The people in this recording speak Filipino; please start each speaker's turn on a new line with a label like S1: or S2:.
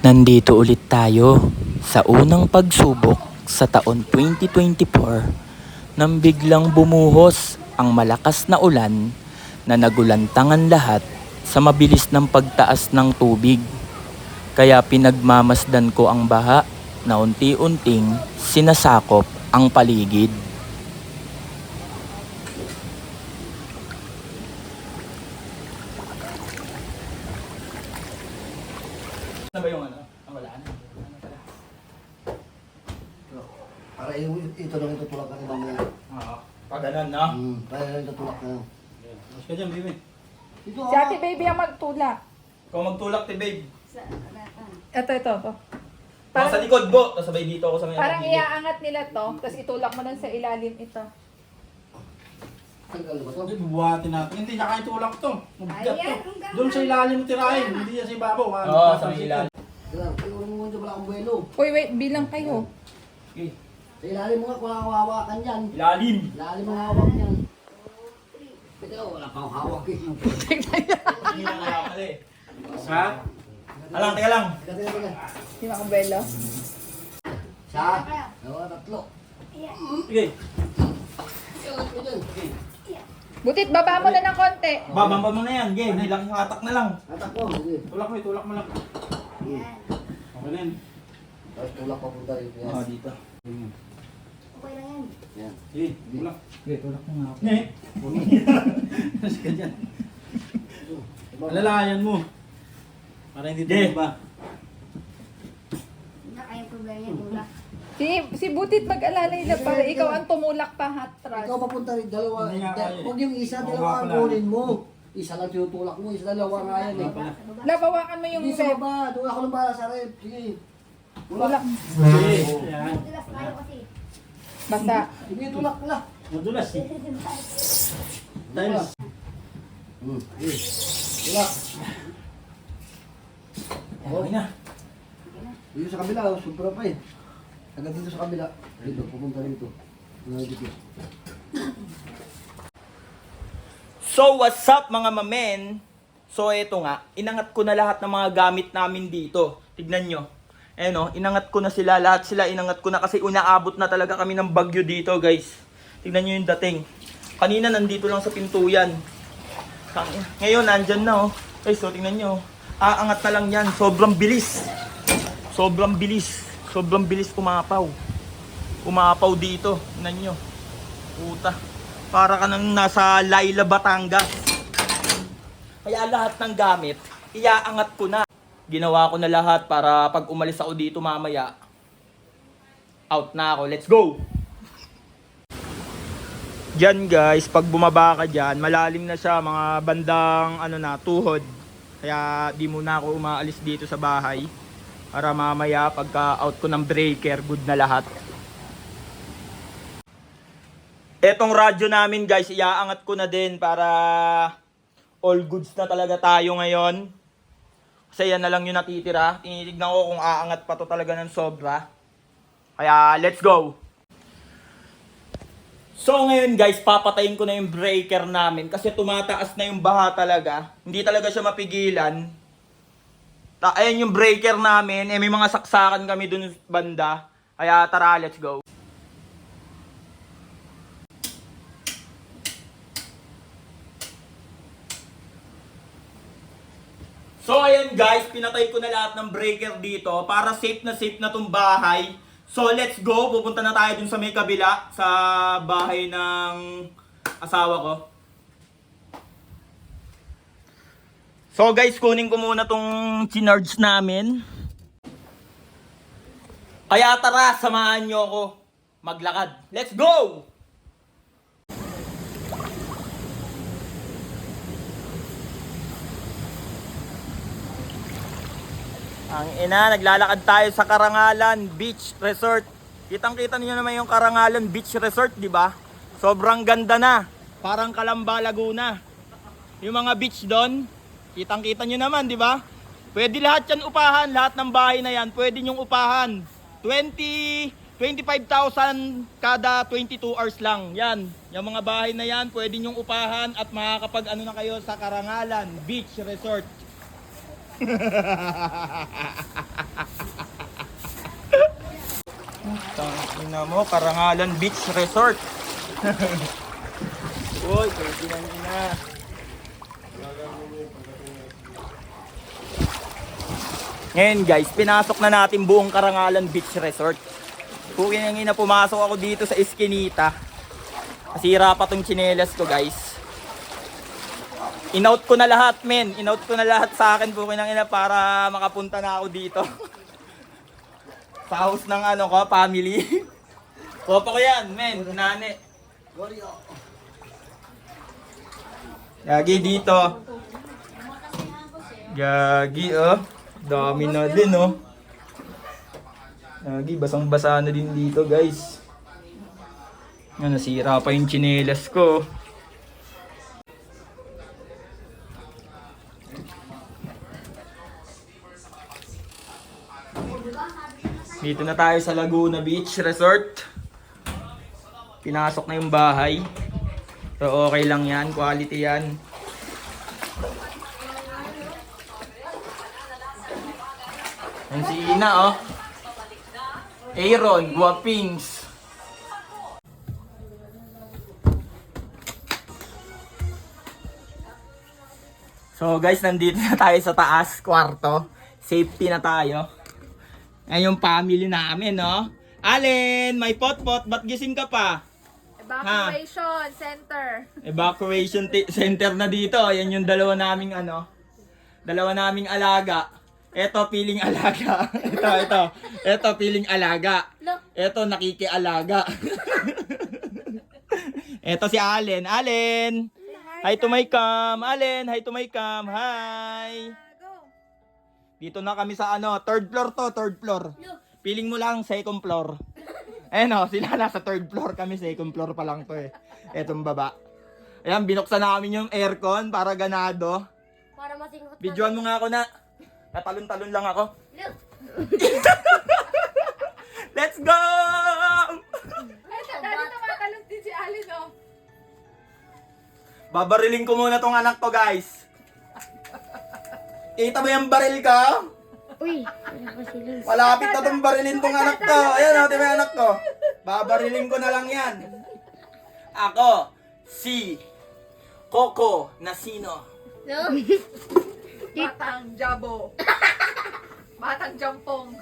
S1: Nandito ulit tayo sa unang pagsubok sa taon 2024 nang biglang bumuhos ang malakas na ulan na nagulantangan lahat sa mabilis ng pagtaas ng tubig. Kaya pinagmamasdan ko ang baha na unti-unting sinasakop ang paligid. Ano ba yung ano? Wala na.
S2: Para ito lang itutulak ka mamaya.
S1: Oo. Pag ganun, no?
S2: Para lang itutulak ka.
S1: Mas ka dyan, baby.
S2: Ito
S3: Si Ate Baby ang magtulak.
S1: Ikaw magtulak, te, babe.
S3: Ito.
S1: Parang, sa likod, bo. Tapos sabay dito ako sa may
S3: Parang
S1: gilid.
S3: iaangat nila to, tapos itulak mo nun sa ilalim ito.
S2: Tanggal ba ito?
S4: Hindi, bubuhatin natin. Hindi niya kaya tulak to. Mabigat
S3: Ayan,
S4: to.
S3: ang ganda.
S4: Doon sa ilalim mo tirahin. Hindi niya sa ibabaw.
S1: Oo, sa may ilalim.
S2: Kailan, iwan mo dyan wala akong buwelo.
S3: Uy, wait, bilang kayo.
S1: Okay.
S2: Sa ilalim mo nga kung hawakan yan.
S1: Ilalim.
S2: Ilalim mo hawak yan. Ito, wala pa akong hawak eh.
S1: Hindi na kaya pala eh.
S4: Ha?
S1: Alang, teka lang.
S2: Teka.
S3: Di ba belo?
S2: Isa, dalawa, tatlo.
S4: Sige.
S2: Ito dyan.
S3: Butit, baba mo na ng konti.
S1: Babamba mo na yan, game. Ilang hatak na lang.
S2: Tatak mo. Sige.
S4: Tulak mo lang. Okay na yun.
S2: Tapos tulak pa punta rito yan.
S1: Oo, dito.
S2: Yan.
S4: Sige, tulak.
S1: Okay, tulak mo nga ako.
S4: Ngayon. Kasi ka dyan. Alalayan mo. Para hindi
S1: Sige.
S4: tumba.
S3: Si Butit mag-alalay na para ikaw ang tumulak pa hatras.
S2: Ikaw papunta rin, dalawa.
S4: Hindi nga kaya.
S2: Huwag yung isa,
S4: Baba
S2: dalawa ang
S4: pala.
S2: kunin mo. Isa lang tinutulak mo, isa dalawa nga yan eh.
S3: Nabawakan mo yung
S2: Hindi sa
S3: rep.
S2: baba, doon ako lang bahala sa rep. Sige.
S3: Tulak.
S4: Sige. Yan.
S3: Basta.
S2: Sige, tulak na.
S4: Madulas eh. Tiles.
S2: Sige. Tulak.
S1: Okay na.
S2: Dito sa kabila, oh, sobra pa eh. Agad dito sa kabila. Dito, pupunta dito. Dito.
S1: So, what's up mga mamen? So, eto nga. Inangat ko na lahat ng mga gamit namin dito. Tignan nyo. Ayan o, inangat ko na sila. Lahat sila inangat ko na kasi unaabot na talaga kami ng bagyo dito, guys. Tignan nyo yung dating. Kanina nandito lang sa pinto yan. Ngayon, nandyan na oh. Guys, so tignan nyo. Aangat na lang yan. Sobrang bilis. Sobrang bilis umapaw. Umapaw dito. Tignan nyo. Puta. Para ka nang nasa Laila, Batangas. Kaya lahat ng gamit, iaangat ko na. Ginawa ko na lahat para pag umalis ako dito mamaya, out na ako. Let's go! Diyan guys, pag bumaba ka dyan, malalim na siya, mga bandang tuhod. Kaya di muna ako umaalis dito sa bahay. Para mamaya pagka out ko ng breaker, good na lahat. Etong radyo namin guys, iaangat ko na din para all goods na talaga tayo ngayon. Kasi yan na lang yung natitira. Tinitignan ko kung aangat pa to talaga ng sobra. Kaya let's go! So ngayon guys, papatayin ko na yung breaker namin kasi tumataas na yung baha talaga. Hindi talaga siya mapigilan. Ayan yung breaker namin. May mga saksakan kami dun banda. Kaya tara, let's go! So ayan guys, pinatay ko na lahat ng breaker dito para safe na tong bahay. So let's go, pupunta na tayo dun sa may kabila, sa bahay ng asawa ko. So guys, kunin ko muna tong chinarge namin. Kaya tara, samahan nyo ako maglakad. Let's go! Ang ina, naglalakad tayo sa Karangalan Beach Resort. Kitang-kita niyo naman yung Karangalan Beach Resort, di ba? Sobrang ganda na. Parang Calamba, Laguna. Yung mga beach doon, kitang-kita niyo naman, di ba? Pwede lahat yan upahan, lahat ng bahay na yan, pwede nyong upahan. 25,000 kada 22 hours lang. Yan, yung mga bahay na yan, pwede nyong upahan at makakapag na kayo sa Karangalan Beach Resort. Ina mo, Karangalan Beach Resort. Uy, pwede lang ina. Ngayon guys, pinasok na natin buong Karangalan Beach Resort. Pukin ang ina, pumasok ako dito sa Eskinita. Nasira pa tong tsinelas ko guys. In-out ko na lahat men. In-out ko na lahat sa akin pukin ang ina para makapunta na ako dito. Sa house ng ano ko, family. Papa ko yan men, nane. Gagi dito. Gagi oh. Dami na din oh. Gagi, basang-basa na din dito guys. Yan, nasira pa yung tsinelas ko. Dito na tayo sa Laguna Beach Resort. Pinasok na yung bahay. So okay lang yan, quality yan. Yan si Ina oh. Aaron, Guapings. So guys, nandito na tayo sa taas, kwarto. Safety na tayo. Ayan yung family namin, no? Allen, may pot-pot, ba't gising ka pa?
S3: Evacuation center.
S1: Evacuation center na dito. Ayan yung dalawa naming alaga. Eto, piling alaga. Ito, piling alaga. Eto, nakikialaga. Eto si Allen. Allen! Hi to my cam. Allen, hi to my cam. Hi! Dito na kami sa third floor to, third floor. Piling mo lang, second floor. Sila nasa third floor, kami second floor pa lang to eh. Etong baba. Ayan, binuksan namin yung aircon para ganado.
S5: Para masinghot.
S1: Videoan mo nga ako na. Tatalon-talon lang ako. Let's go!
S3: Ay, dali tumatalon din si Alin, oh.
S1: Babariling ko muna tong anak ko, guys. Kita mo yung baril ka?
S5: Uy, wala ko sila.
S1: Malapit na tong barilin tong anak ko. Ayan, natin mo yung anak ko. Babariling ko na lang yan. Ako, si Coco Nasino.
S5: No?
S3: Batang Jabo. Batang Jampong.